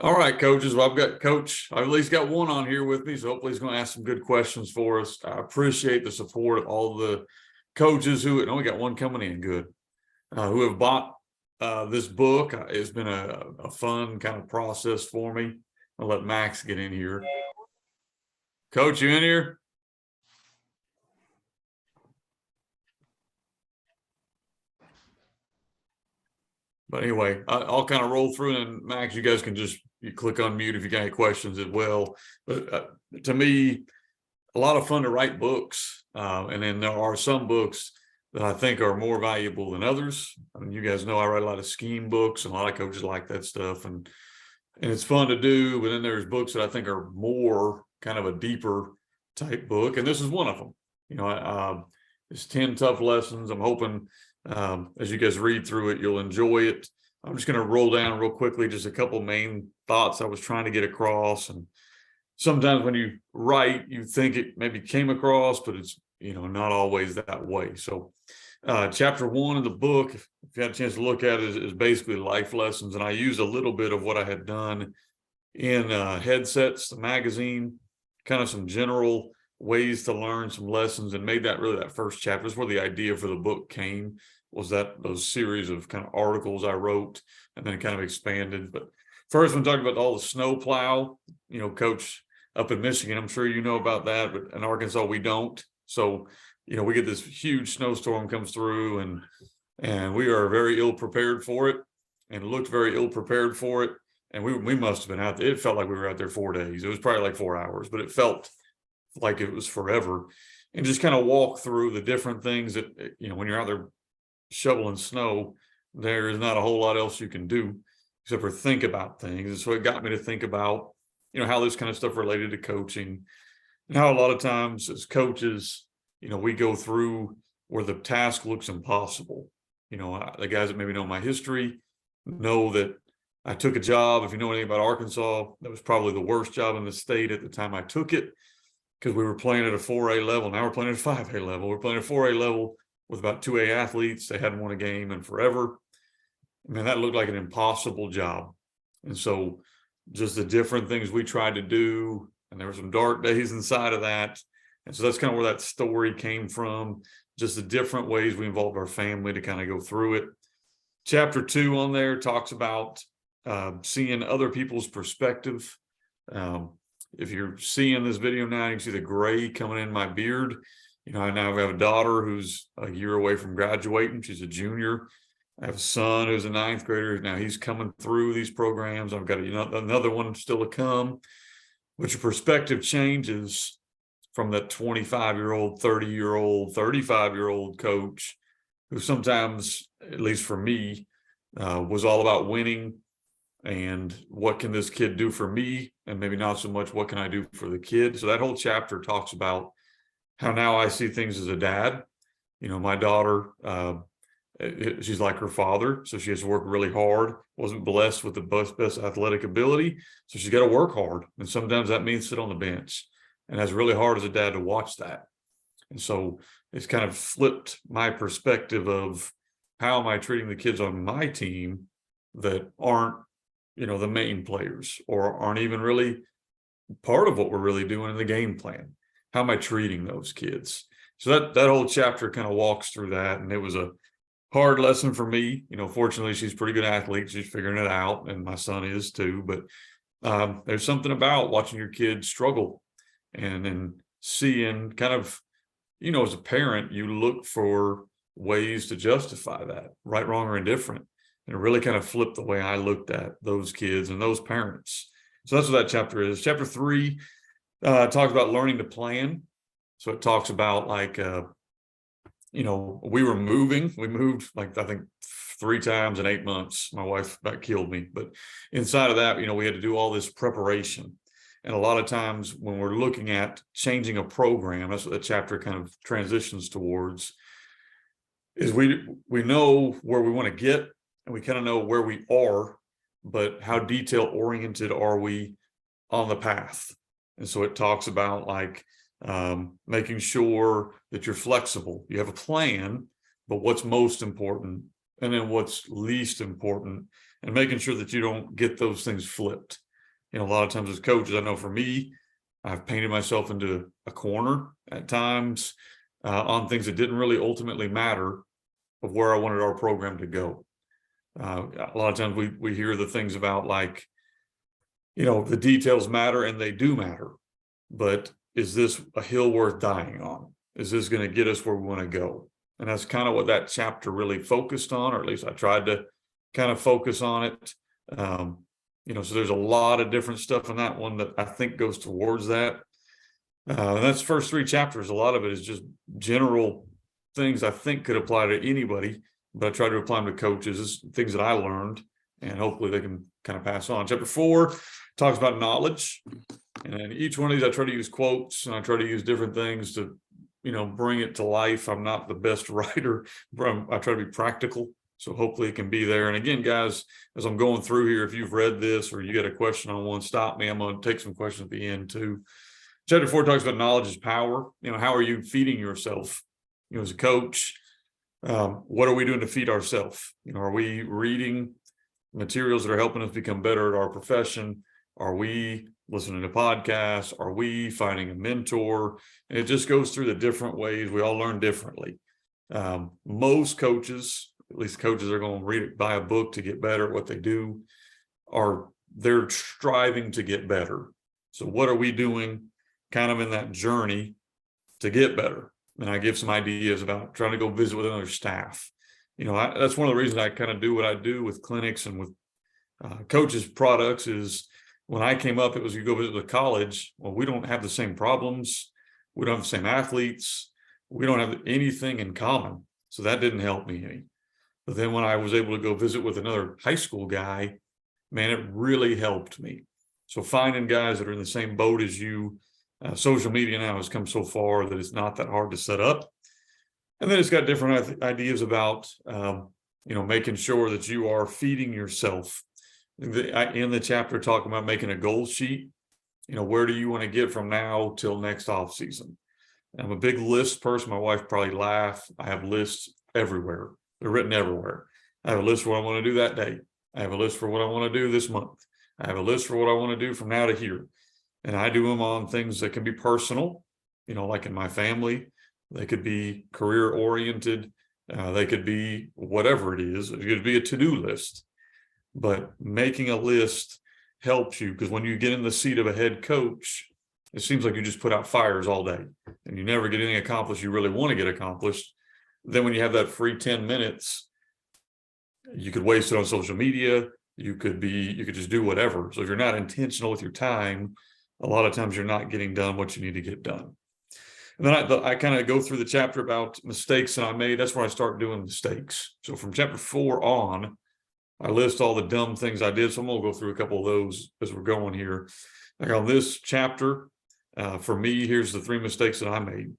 All right, coaches. Well, I've at least got one on here with me, so hopefully he's going to ask some good questions for us. I appreciate the support of all the coaches and we got one coming in good, who have bought this book. It's been a fun kind of process for me. I'll let Max get in here. Coach, you in here? But anyway, I'll kind of roll through, and Max, you guys can you click on mute if you got any questions as well. But to me, a lot of fun to write books, and then there are some books that I think are more valuable than others. I mean, you guys know I write a lot of scheme books, and a lot of coaches like that stuff, and it's fun to do. But then there's books that I think are more kind of a deeper type book, and this is one of them. It's 10 tough lessons. I'm hoping as you guys read through it, you'll enjoy it. I'm just going to roll down real quickly just a couple main thoughts I was trying to get across. And sometimes when you write, you think it maybe came across, but it's not always that way. So chapter 1 of the book, if you had a chance to look at it, is basically life lessons. And I used a little bit of what I had done in Headsets, the magazine, kind of some general ways to learn some lessons, and made that really that first chapter. That's where the idea for the book came, was those series of kind of articles I wrote, and then kind of expanded. But first, when talking about all the snow plow, Coach, up in Michigan, I'm sure you know about that, but in Arkansas we don't. So we get this huge snowstorm comes through, and we are very ill prepared for it, and looked very ill prepared for it. And we must have been out there. It felt like we were out there 4 days. It was probably like 4 hours, but it felt like it was forever. And just kind of walk through the different things that, when you're out there shoveling snow, there is not a whole lot else you can do except for think about things. And so it got me to think about, how this kind of stuff related to coaching, and how a lot of times as coaches, we go through where the task looks impossible. The guys that maybe know my history know that I took a job. If you know anything about Arkansas, that was probably the worst job in the state at the time I took it, because we were playing at a 4A level. Now we're playing at a 5A level. We're playing at a 4A level with about 2A athletes. They hadn't won a game in forever. I mean, that looked like an impossible job. And so just the different things we tried to do, and there were some dark days inside of that. And so that's kind of where that story came from, just the different ways we involved our family to kind of go through it. Chapter 2 on there talks about seeing other people's perspective. If you're seeing this video now, you can see the gray coming in my beard. I now have a daughter who's a year away from graduating. She's a junior. I have a son who's a 9th grader. Now he's coming through these programs. I've got another one still to come. But your perspective changes from that 25-year-old, 30-year-old, 35-year-old coach who sometimes, at least for me, was all about winning and what can this kid do for me, and maybe not so much what can I do for the kid. So that whole chapter talks about how now I see things as a dad. My daughter, she's like her father, so she has to work really hard, wasn't blessed with the best athletic ability, so she's got to work hard, and sometimes that means sit on the bench, and that's really hard as a dad to watch that. And so it's kind of flipped my perspective of how am I treating the kids on my team that aren't the main players, or aren't even really part of what we're really doing in the game plan. How am I treating those kids? So that whole chapter kind of walks through that, and it was a hard lesson for me. Fortunately, she's a pretty good athlete. She's figuring it out, and my son is too. But there's something about watching your kids struggle, and then seeing kind of, as a parent, you look for ways to justify that, right, wrong, or indifferent. And it really kind of flipped the way I looked at those kids and those parents. So that's what that chapter is. Chapter 3 talks about learning to plan. So it talks about we moved like, I think 3 times in 8 months. My wife about killed me, but inside of that, we had to do all this preparation. And a lot of times when we're looking at changing a program, that's what the chapter kind of transitions towards, is we know where we want to get, and we kind of know where we are, but how detail oriented are we on the path? And so it talks about making sure that you're flexible. You have a plan, but what's most important, and then what's least important, and making sure that you don't get those things flipped. a lot of times as coaches, I know for me, I've painted myself into a corner at times on things that didn't really ultimately matter of where I wanted our program to go. A lot of times we hear the things about like, the details matter, and they do matter, but is this a hill worth dying on? Is this going to get us where we want to go? And that's kind of what that chapter really focused on, or at least I tried to kind of focus on it. So there's a lot of different stuff in that one that I think goes towards that. And that's the first 3 chapters. A lot of it is just general things I think could apply to anybody, but I try to apply them to coaches, things that I learned, and hopefully they can kind of pass on. Chapter 4 talks about knowledge. And each one of these, I try to use quotes, and I try to use different things to, bring it to life. I'm not the best writer, but I try to be practical. So hopefully it can be there. And again, guys, as I'm going through here, if you've read this or you get a question on one, stop me. I'm going to take some questions at the end too. Chapter 4 talks about knowledge is power. How are you feeding yourself? As a coach, what are we doing to feed ourselves? Are we reading materials that are helping us become better at our profession? Are we listening to podcasts? Are we finding a mentor? And it just goes through the different ways. We all learn differently. Most coaches, at least coaches are going to buy a book to get better at what they do, they're striving to get better. So what are we doing kind of in that journey to get better? And I give some ideas about trying to go visit with another staff. That's one of the reasons I kind of do what I do with clinics and with coaches' products is when I came up, it was you go visit the college. Well, we don't have the same problems. We don't have the same athletes. We don't have anything in common. So that didn't help me any. But then when I was able to go visit with another high school guy, man, it really helped me. So finding guys that are in the same boat as you, social media now has come so far that it's not that hard to set up. And then it's got different ideas about, making sure that you are feeding yourself. In the chapter talking about making a goal sheet, where do you want to get from now till next off season? I'm a big list person. My wife probably laugh. I have lists everywhere. They're written everywhere. I have a list for what I want to do that day. I have a list for what I want to do this month. I have a list for what I want to do from now to here. And I do them on things that can be personal, like in my family. They could be career oriented. They could be whatever it is. It could be a to-do list. But making a list helps you, because when you get in the seat of a head coach, it seems like you just put out fires all day and you never get anything accomplished you really want to get accomplished. Then when you have that free 10 minutes, you could waste it on social media. You could just do whatever. So if you're not intentional with your time, a lot of times you're not getting done what you need to get done. And then I kind of go through the chapter about mistakes that I made. That's where I start doing mistakes. So from chapter 4 on, I list all the dumb things I did. So I'm going to go through a couple of those as we're going here. Like on this chapter, for me, here's the 3 mistakes that I made.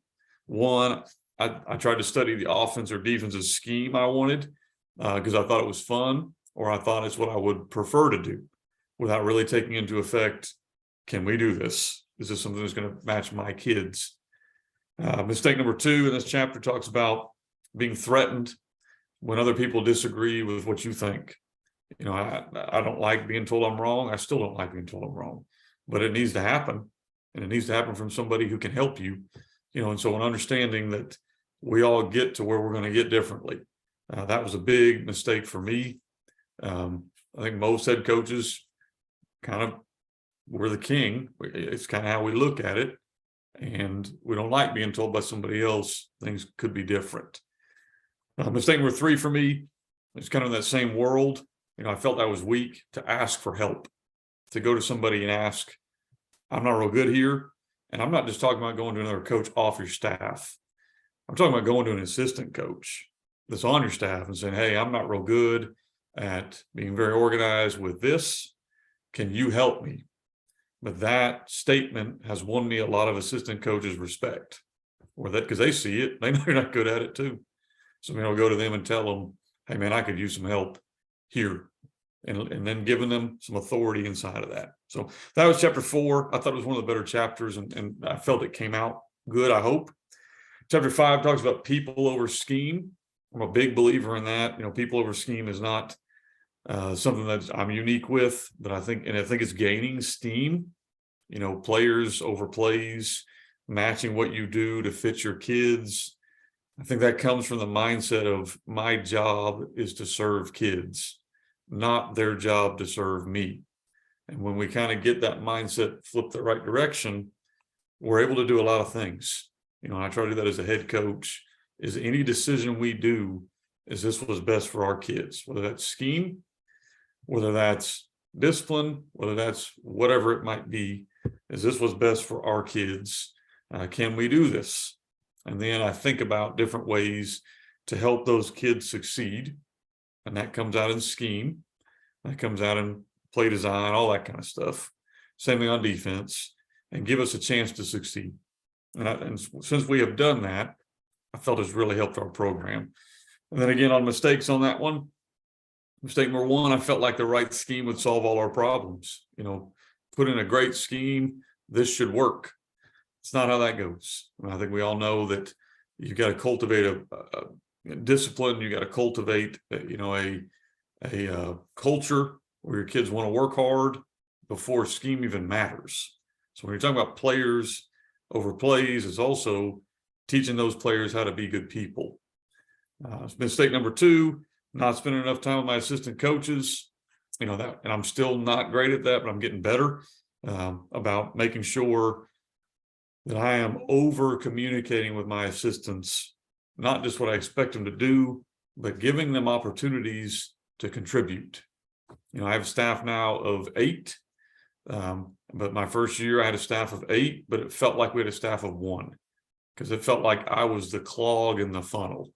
One, I tried to study the offense or defensive scheme I wanted because I thought it was fun, or I thought it's what I would prefer to do without really taking into effect, can we do this? Is this something that's going to match my kids? Mistake number 2 in this chapter talks about being threatened when other people disagree with what you think. I don't like being told I'm wrong. I still don't like being told I'm wrong, but it needs to happen, and it needs to happen from somebody who can help you. And so an understanding that we all get to where we're going to get differently. That was a big mistake for me. I think most head coaches kind of, we're the king. It's kind of how we look at it. And we don't like being told by somebody else things could be different. Mistake number 3 for me is kind of in that same world. I felt I was weak to ask for help, to go to somebody and ask, I'm not real good here. And I'm not just talking about going to another coach off your staff. I'm talking about going to an assistant coach that's on your staff and saying, hey, I'm not real good at being very organized with this. Can you help me? But that statement has won me a lot of assistant coaches' respect, or that because they see it, they know you're not good at it too. So I'll go to them and tell them, hey man, I could use some help here. And then giving them some authority inside of that. So that was chapter 4. I thought it was one of the better chapters, and I felt it came out good, I hope. Chapter 5 talks about people over scheme. I'm a big believer in that. People over scheme is not something that I'm unique with, but I think it's gaining steam. Players over plays, matching what you do to fit your kids. I think that comes from the mindset of my job is to serve kids, not their job to serve me. And when we kind of get that mindset flipped the right direction, we're able to do a lot of things. I try to do that as a head coach. Is any decision we do, is this what's best for our kids, whether that's scheme, whether that's discipline, whether that's whatever it might be, is this what's best for our kids? Can we do this? And then I think about different ways to help those kids succeed. And that comes out in scheme. That comes out in play design, all that kind of stuff. Same thing on defense, and give us a chance to succeed. And since we have done that, I felt it's really helped our program. And then again, on mistakes on that one, mistake number one, I felt like the right scheme would solve all our problems. Put in a great scheme, this should work. It's not how that goes. I think we all know that you've got to cultivate a discipline. You got to cultivate, a culture where your kids want to work hard before scheme even matters. So when you're talking about players over plays, it's also teaching those players how to be good people. Mistake number two, not spending enough time with my assistant coaches. That, and I'm still not great at that, but I'm getting better about making sure that I am over communicating with my assistants, not just what I expect them to do, but giving them opportunities to contribute. I have a staff now of 8, but my first year I had a staff of 8, but it felt like we had a staff of 1 because it felt like I was the clog in the funnel.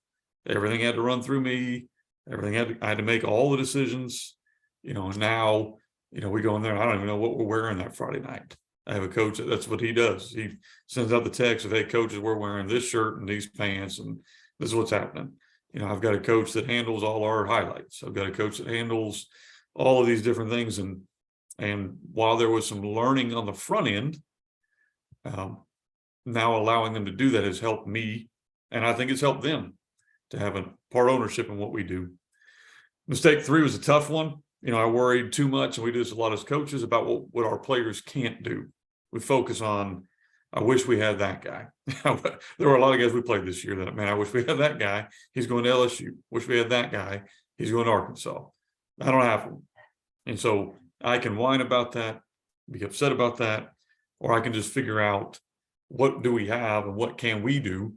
Everything had to run through me. I had to make all the decisions. And now, we go in there and I don't even know what we're wearing that Friday night. I have a coach, that's what he does. He sends out the text of, hey, coaches, we're wearing this shirt and these pants, and this is what's happening. I've got a coach that handles all our highlights. I've got a coach that handles all of these different things. And while there was some learning on the front end, now allowing them to do that has helped me. And I think it's helped them to have a part ownership in what we do. Mistake 3 was a tough one. I worried too much, and we do this a lot as coaches, about what our players can't do. We focus on, I wish we had that guy. There were a lot of guys we played this year that, man, I wish we had that guy. He's going to LSU. Wish we had that guy. He's going to Arkansas. I don't have him. And so I can whine about that, be upset about that, or I can just figure out what do we have and what can we do.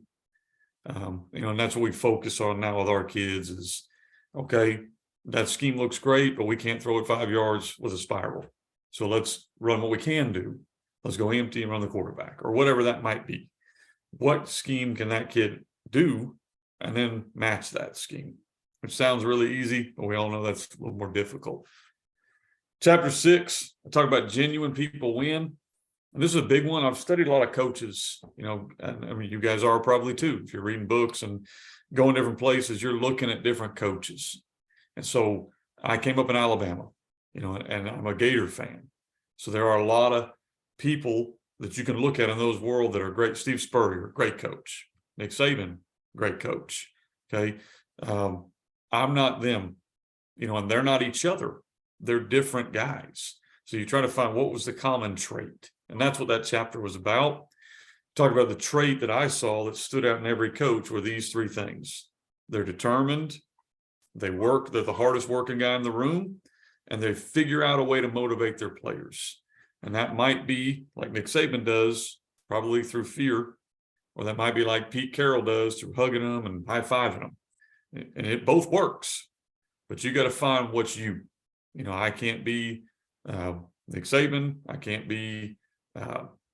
And that's what we focus on now with our kids is, okay, that scheme looks great, but we can't throw it 5 yards with a spiral. So let's run what we can do. Let's go empty and run the quarterback, or whatever that might be. What scheme can that kid do? And then match that scheme, which sounds really easy, but we all know that's a little more difficult. Chapter 6, I talk about genuine people win. And this is a big one. I've studied a lot of coaches, and I mean, you guys are probably too. If you're reading books and going different places, you're looking at different coaches. And so I came up in Alabama, and I'm a Gator fan. So there are a lot of people that you can look at in those worlds that are great. Steve Spurrier, great coach. Nick Saban, great coach. Okay. I'm not them, and they're not each other. They're different guys. So you try to find what was the common trait. And that's what that chapter was about. Talk about the trait that I saw that stood out in every coach were these 3 things. They're determined. They work. They're the hardest working guy in the room. And they figure out a way to motivate their players. And that might be like Nick Saban does, probably through fear. Or that might be like Pete Carroll does, through hugging them and high-fiving them. And it both works. But you got to find what's you. I can't be Nick Saban. I can't be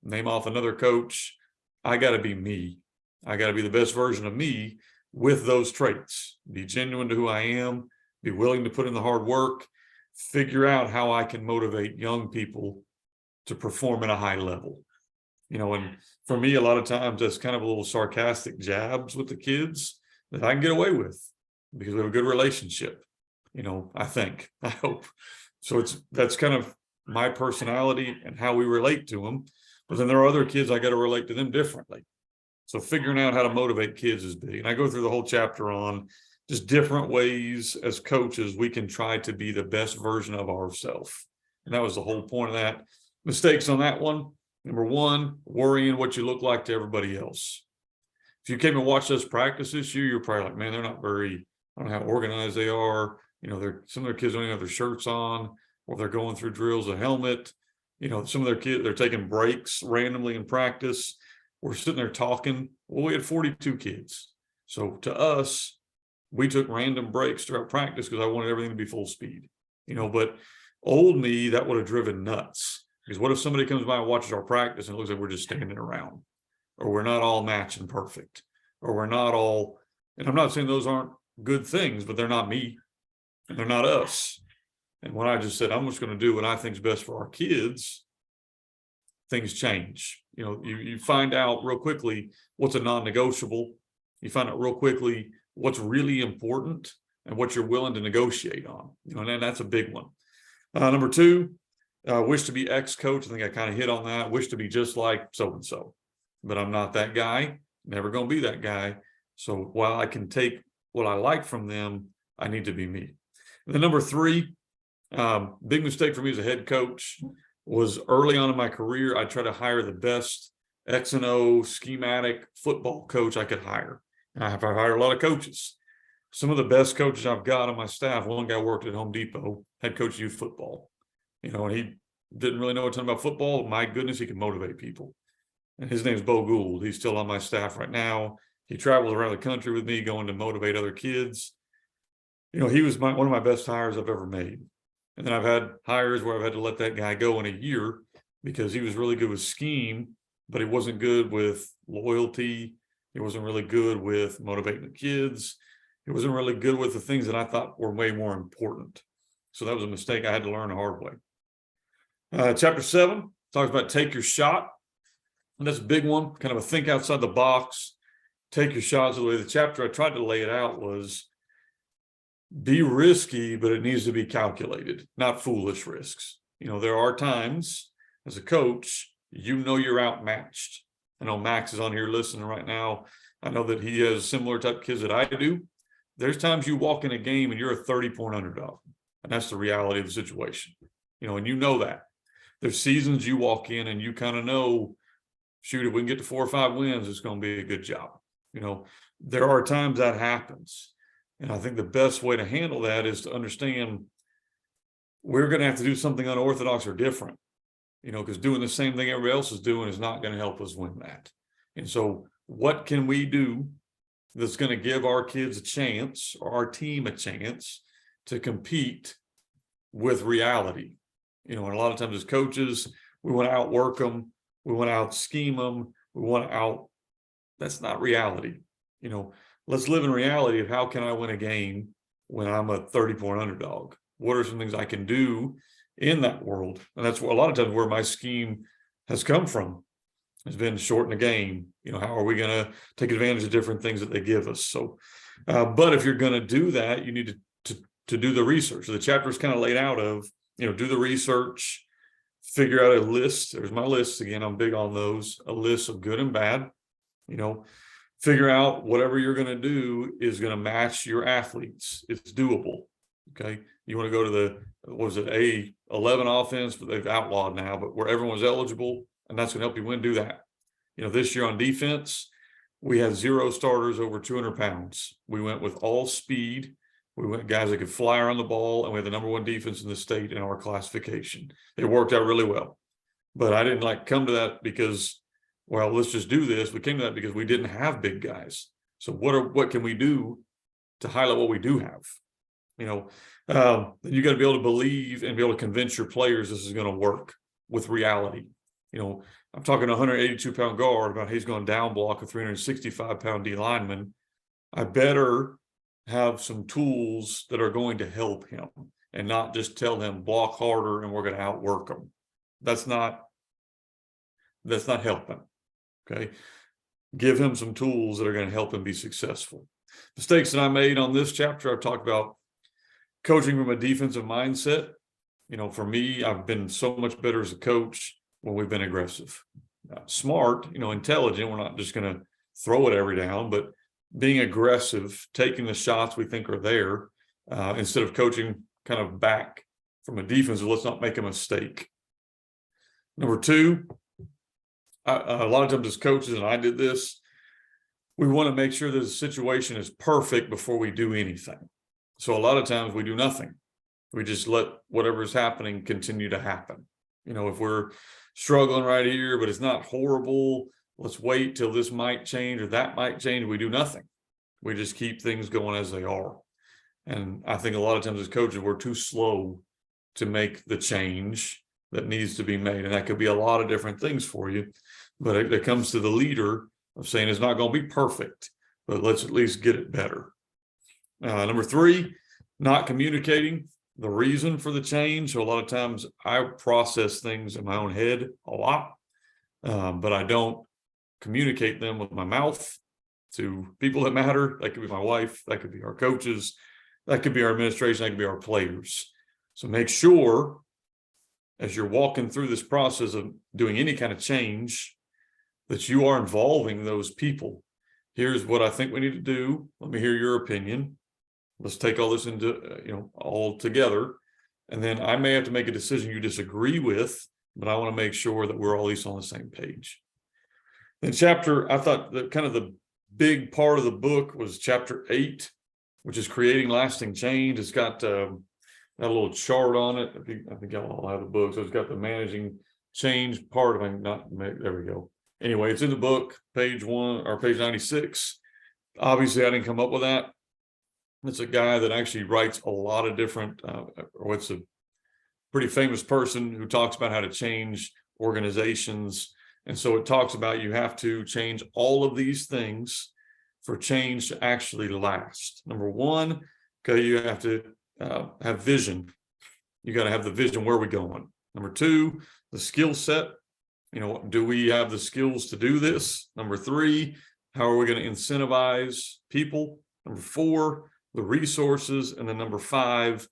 name off another coach. I got to be me. I got to be the best version of me with those traits. Be genuine to who I am. Be willing to put in the hard work. Figure out how I can motivate young people to perform at a high level. And for me, a lot of times that's kind of a little sarcastic jabs with the kids that I can get away with because we have a good relationship. I think, I hope. So that's kind of my personality and how we relate to them. But then there are other kids I got to relate to them differently. So figuring out how to motivate kids is big. And I go through the whole chapter on just different ways as coaches we can try to be the best version of ourselves. And that was the whole point of that. Mistakes on that one. Number one, worrying what you look like to everybody else. If you came and watched us practice this year, you're probably like, man, they're not very, I don't know how organized they are. Some of their kids don't even have their shirts on, or they're going through drills, a helmet. Some of their kids, they're taking breaks randomly in practice. We're sitting there talking. Well, we had 42 kids. So to us, we took random breaks throughout practice because I wanted everything to be full speed. But old me, that would have driven nuts. Because what if somebody comes by and watches our practice and it looks like we're just standing around, or we're not all matching perfect, or we're not all, and I'm not saying those aren't good things, but they're not me and they're not us. And when I just said, I'm just going to do what I think is best for our kids, things change. You find out real quickly what's a non-negotiable. You find out real quickly what's really important and what you're willing to negotiate on. And that's a big one. Number two, wish to be ex-coach. I think I kind of hit on that. Wish to be just like so-and-so, but I'm not that guy. Never going to be that guy. So while I can take what I like from them, I need to be me. And then number three, big mistake for me as a head coach was early on in my career, I tried to hire the best X and O schematic football coach I could hire. And I hired a lot of coaches. Some of the best coaches I've got on my staff, one guy worked at Home Depot, head coach youth football. And he didn't really know a ton about football. My goodness, he could motivate people. And his name's Bo Gould. He's still on my staff right now. He travels around the country with me, going to motivate other kids. He was one of my best hires I've ever made. And then I've had hires where I've had to let that guy go in a year because he was really good with scheme, but he wasn't good with loyalty. He wasn't really good with motivating the kids. He wasn't really good with the things that I thought were way more important. So that was a mistake I had to learn the hard way. Chapter 7 talks about take your shot. And that's a big one, kind of a think outside the box, take your shots. The way the chapter I tried to lay it out was be risky, but it needs to be calculated, not foolish risks. There are times as a coach, you're outmatched. I know Max is on here listening right now. I know that he has similar type of kids that I do. There's times you walk in a game and you're a 30-point underdog. And that's the reality of the situation. And that. There's seasons you walk in and you kind of know, shoot, if we can get to 4 or 5 wins, it's going to be a good job. There are times that happens. And I think the best way to handle that is to understand we're going to have to do something unorthodox or different, because doing the same thing everybody else is doing is not going to help us win that. And so what can we do that's going to give our kids a chance, or our team a chance, to compete with reality? And a lot of times as coaches, we want to outwork them. We want to out scheme them. We want to out. That's not reality. Let's live in reality of how can I win a game when I'm a 30-point underdog? What are some things I can do in that world? And that's a lot of times where my scheme has come from. It's been shorten the game. How are we going to take advantage of different things that they give us? So, but if you're going to do that, you need to do the research. So the chapter is kind of laid out of, do the research, figure out a list. There's my list again. I'm big on those. A list of good and bad. Figure out whatever you're going to do is going to match your athletes. It's doable. Okay. You want to go to the, A11 offense, but they've outlawed now, but where everyone's eligible, and that's going to help you win, do that. This year on defense, we had 0 starters over 200 pounds. We went with all speed. We went guys that could fly around the ball, and we had the number 1 defense in the state in our classification. It worked out really well. But I didn't come to that because, well, let's just do this. We came to that because we didn't have big guys. So what can we do to highlight what we do have? You got to be able to believe and be able to convince your players this is going to work with reality. I'm talking a 182-pound guard about he's going to down block a 365-pound D lineman. I better have some tools that are going to help him and not just tell him block harder and we're going to outwork him. That's not helping. Okay. Give him some tools that are going to help him be successful. Mistakes that I made on this chapter, I've talked about coaching from a defensive mindset. For me, I've been so much better as a coach when we've been aggressive, smart, intelligent. We're not just going to throw it every down, but being aggressive, taking the shots we think are there, instead of coaching kind of back from a defensive, let's not make a mistake. Number two, a lot of times as coaches, and I did this, we want to make sure that the situation is perfect before we do anything. So a lot of times we do nothing. We just let whatever is happening continue to happen. If we're struggling right here, but it's not horrible, let's wait till this might change or that might change. We do nothing. We just keep things going as they are. And I think a lot of times as coaches, we're too slow to make the change that needs to be made. And that could be a lot of different things for you. But it comes to the leader of saying it's not going to be perfect, but let's at least get it better. Number three, not communicating the reason for the change. So a lot of times I process things in my own head a lot, but I don't communicate them with my mouth to people that matter. That could be my wife, that could be our coaches, that could be our administration, that could be our players. So make sure as you're walking through this process of doing any kind of change that you are involving those people. Here's what I think we need to do. Let me hear your opinion. Let's take all this into, all together. And then I may have to make a decision you disagree with, but I want to make sure that we're all at least on the same page. I thought that kind of the big part of the book was chapter 8, which is creating lasting change. It's got a little chart on it. I think y'all all have the book. So it's got the managing change part of it. There we go. Anyway, it's in the book, page 1 or page 96. Obviously, I didn't come up with that. It's a guy that actually writes a lot of different, or it's a pretty famous person who talks about how to change organizations. And so it talks about you have to change all of these things for change to actually last. Number one, okay, you have to have vision. You got to have the vision. Where are we going? Number two, the skill set. Do we have the skills to do this? Number three, how are we going to incentivize people? Number four, the resources. And then number five,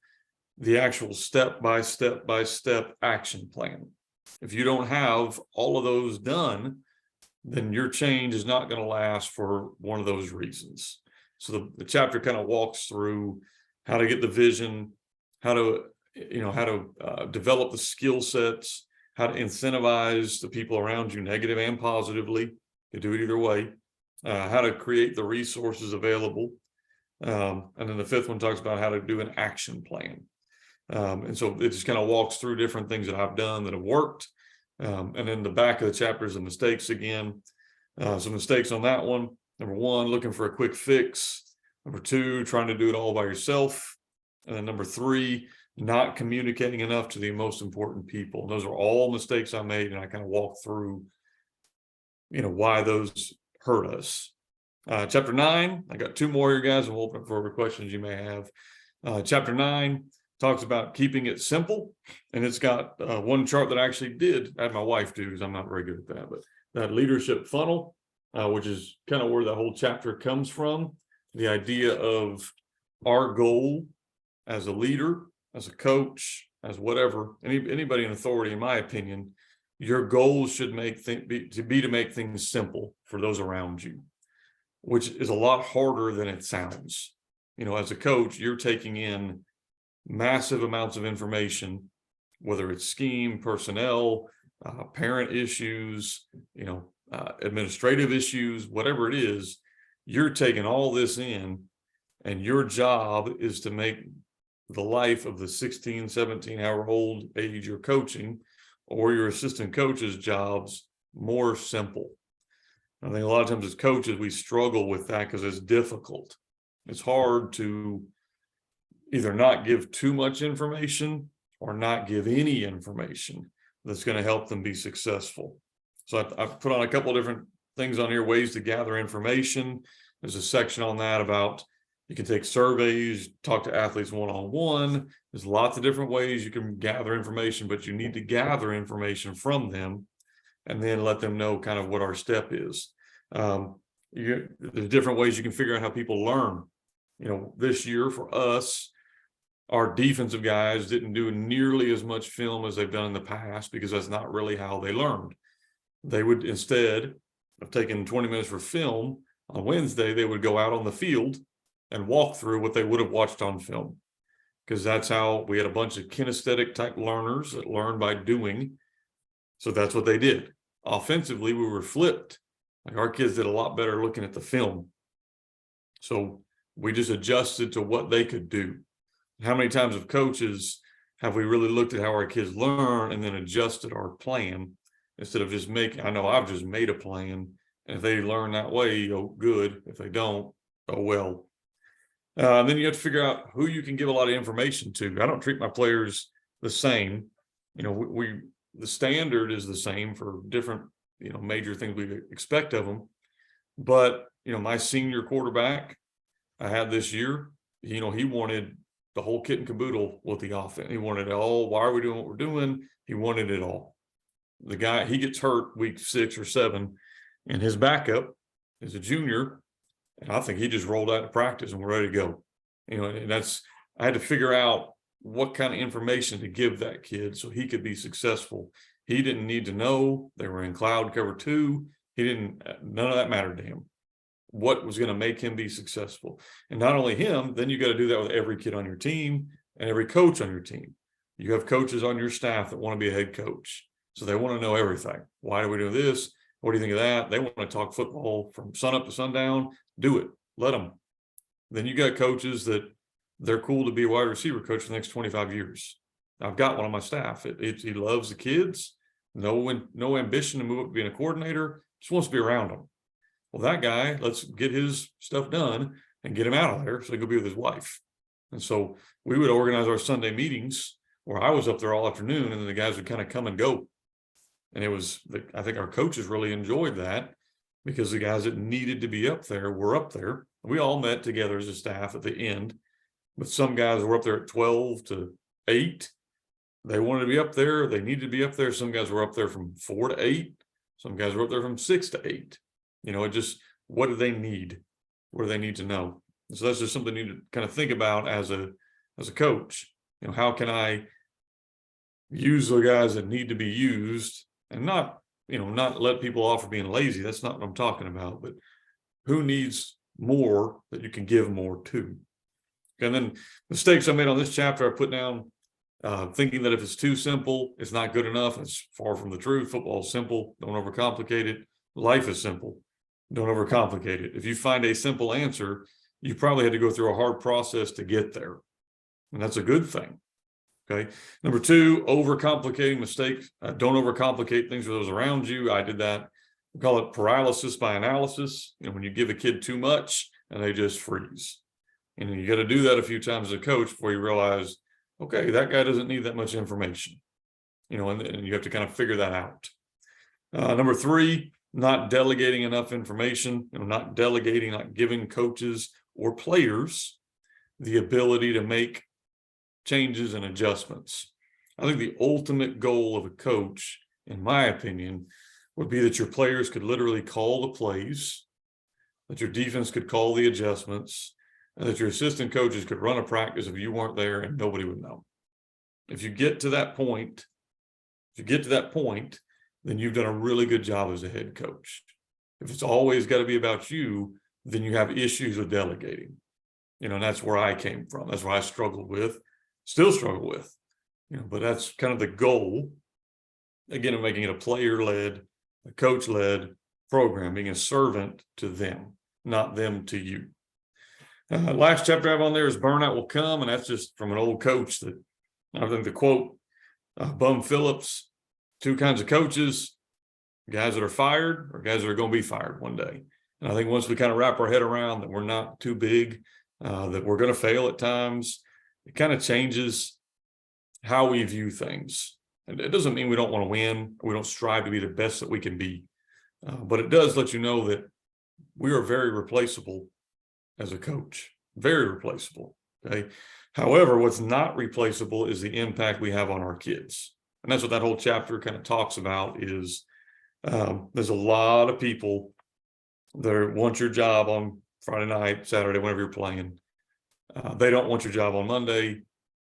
the actual step-by-step action plan. If you don't have all of those done, then your change is not going to last for one of those reasons. So the chapter kind of walks through how to get the vision, how to develop the skill sets, how to incentivize the people around you, negative and positively. You do it either way. How to create the resources available. And then the fifth one talks about how to do an action plan. And so it just kind of walks through different things that I've done that have worked. And then the back of the chapter is the mistakes again. Some mistakes on that one. Number one, looking for a quick fix. Number two, trying to do it all by yourself. And then number three, not communicating enough to the most important people. And those are all mistakes I made. And I kind of walk through, why those hurt us. Chapter 9, I got 2 more here, guys, and we'll open up for questions you may have. Chapter 9 talks about keeping it simple. And it's got one chart that I actually did. I had my wife do, because I'm not very good at that, but that leadership funnel, which is kind of where the whole chapter comes from. The idea of our goal as a leader, as a coach, as whatever, anybody in authority, in my opinion, your goal should be to make things simple for those around you, which is a lot harder than it sounds. As a coach, you're taking in massive amounts of information, whether it's scheme, personnel, parent issues, administrative issues, whatever it is, you're taking all this in, and your job is to make the life of the 16, 17-hour-old age you're coaching, or your assistant coach's jobs, more simple. I think a lot of times as coaches, we struggle with that because it's difficult. It's hard to either not give too much information or not give any information that's going to help them be successful. So I've put on a couple of different things on here, ways to gather information. There's a section on that about you can take surveys, talk to athletes one-on-one. There's lots of different ways you can gather information, but you need to gather information from them and then let them know kind of what our step is. There's different ways you can figure out how people learn. This year for us, our defensive guys didn't do nearly as much film as they've done in the past, because that's not really how they learned. They would, instead of taking 20 minutes for film, On Wednesday, they would go out on the field and walk through what they would have watched on film. Because that's how we had a bunch of kinesthetic type learners that learn by doing. So that's what they did. Offensively, we were flipped. Like our kids did a lot better looking at the film. So we just adjusted to what they could do. How many times as coaches have we really looked at how our kids learn and then adjusted our plan instead of just making, I know I've just made a plan. And if they learn that way, oh, good. If they don't, oh, well. Then you have to figure out who you can give a lot of information to. I don't treat my players the same. You know, the standard is the same for different, you know, major things we expect of them. But, you know, my senior quarterback I had this year, you know, he wanted the whole kit and caboodle with the offense. He wanted it all. Why are we doing what we're doing? He wanted it all. The guy, he gets hurt week 6 or 7, and his backup is a junior. And I think he just rolled out to practice and we're ready to go. You know, and I had to figure out what kind of information to give that kid so he could be successful. He didn't need to know they were in cloud cover 2. None of that mattered to him. What was going to make him be successful? And not only him, then you got to do that with every kid on your team and every coach on your team. You have coaches on your staff that want to be a head coach. So they want to know everything. Why do we do this? What do you think of that? They want to talk football from sun up to sundown. Do it. Let them. Then you got coaches that they're cool to be a wide receiver coach for the next 25 years. I've got one on my staff. He loves the kids. No ambition to move up to being a coordinator. Just wants to be around them. Well, that guy, let's get his stuff done and get him out of there so he could be with his wife. And so we would organize our Sunday meetings where I was up there all afternoon and then the guys would kind of come and go. And I think our coaches really enjoyed that because the guys that needed to be up there were up there. We all met together as a staff at the end, but some guys were up there at 12 to 8. They wanted to be up there. They needed to be up there. Some guys were up there from 4 to 8. Some guys were up there from 6 to 8. You know, what do they need? What do they need to know? And so that's just something you need to kind of think about as a coach. You know, how can I use the guys that need to be used and not let people off for being lazy. That's not what I'm talking about, but who needs more that you can give more to? And then mistakes I made on this chapter, I put down thinking that if it's too simple, it's not good enough. It's far from the truth. Football is simple. Don't overcomplicate it. Life is simple. Don't overcomplicate it. If you find a simple answer, you probably had to go through a hard process to get there. And that's a good thing. Okay. Number 2, overcomplicating mistakes. Don't overcomplicate things for those around you. I did that. We call it paralysis by analysis. You know, when you give a kid too much and they just freeze. And you got to do that a few times as a coach before you realize, okay, that guy doesn't need that much information. You know, and you have to kind of figure that out. Number 3, not delegating enough information. You know, not giving coaches or players the ability to make changes and adjustments. I think the ultimate goal of a coach, in my opinion, would be that your players could literally call the plays, that your defense could call the adjustments, and that your assistant coaches could run a practice if you weren't there and nobody would know. If you get to that point, then you've done a really good job as a head coach. If it's always got to be about you, then you have issues with delegating. You know, and that's where I came from. That's where I still struggle with, you know, but that's kind of the goal, again, of making it a player-led, a coach-led program, being a servant to them, not them to you. Last chapter I have on there is burnout will come, and that's just from an old coach that I think the quote, Bum Phillips, 2 kinds of coaches, guys that are fired or guys that are going to be fired one day. And I think once we kind of wrap our head around that we're not too big, that we're going to fail at times, it kind of changes how we view things. And it doesn't mean we don't want to win. We don't strive to be the best that we can be. But it does let you know that we are very replaceable as a coach, very replaceable. Okay. However, what's not replaceable is the impact we have on our kids. And that's what that whole chapter kind of talks about is there's a lot of people that want your job on Friday night, Saturday, whenever you're playing. They don't want your job on Monday,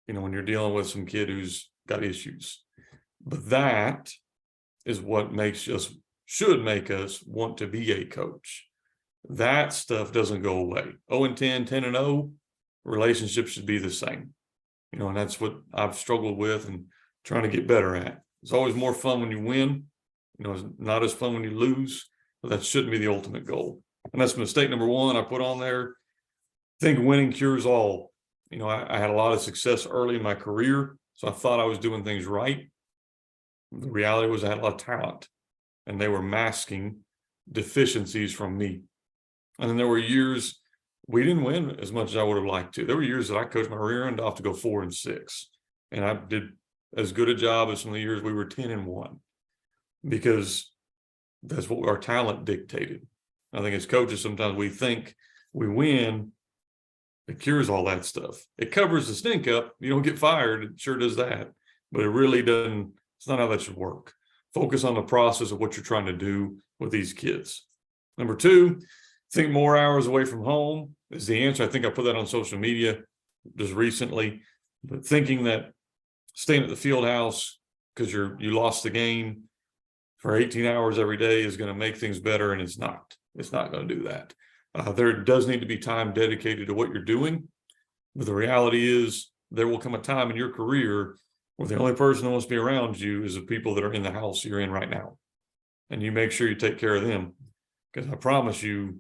you know, when you're dealing with some kid who's got issues. But that is what should make us want to be a coach. that stuff doesn't go away. 0-10, 10-0, relationships should be the same. And that's what I've struggled with and trying to get better at. It's always more fun when you win. It's not as fun when you lose, but that shouldn't be the ultimate goal. And that's mistake number one I put on there. Think winning cures all. I had a lot of success early in my career, so I thought I was doing things right. The reality was I had a lot of talent, and they were masking deficiencies from me. And then there were years we didn't win as much as I would have liked to. There were years that I coached my rear end off to go 4-6, and I did as good a job as some of the years we were 10-1, because that's what our talent dictated. I think as coaches, sometimes we think we win. It cures all that stuff. It covers the stink up. You don't get fired. It sure does that. But it really doesn't. It's not how that should work. Focus on the process of what you're trying to do with these kids. Number two, think more hours away from home is the answer. I think I put that on social media just recently. But thinking that staying at the field house because you lost the game for 18 hours every day is going to make things better, and it's not. It's not going to do that. There does need to be time dedicated to what you're doing, but the reality is there will come a time in your career where the only person who wants to be around you is the people that are in the house you're in right now, and you make sure you take care of them, because I promise you,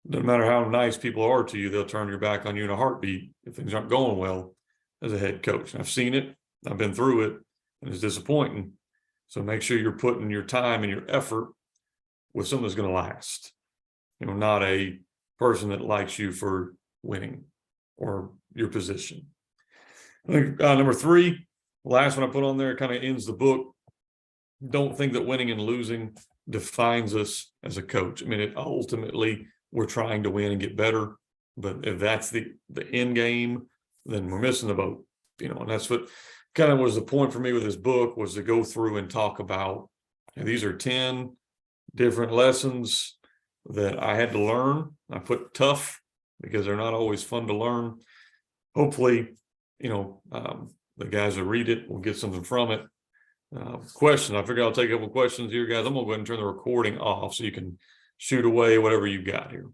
no matter how nice people are to you, they'll turn your back on you in a heartbeat if things aren't going well as a head coach. And I've seen it, I've been through it, and it's disappointing. So make sure you're putting your time and your effort with something that's going to last. Not a person that likes you for winning or your position. I think number three, the last one I put on there, kind of ends the book. Don't think that winning and losing defines us as a coach. Ultimately, we're trying to win and get better. But if that's the end game, then we're missing the boat. And that's what kind of was the point for me with this book, was to go through and talk about, these are 10 different lessons that I had to learn. I put tough because they're not always fun to learn. Hopefully, the guys that read it will get something from it. Question. I figure I'll take a couple questions here, guys. I'm going to go ahead and turn the recording off so you can shoot away whatever you've got here.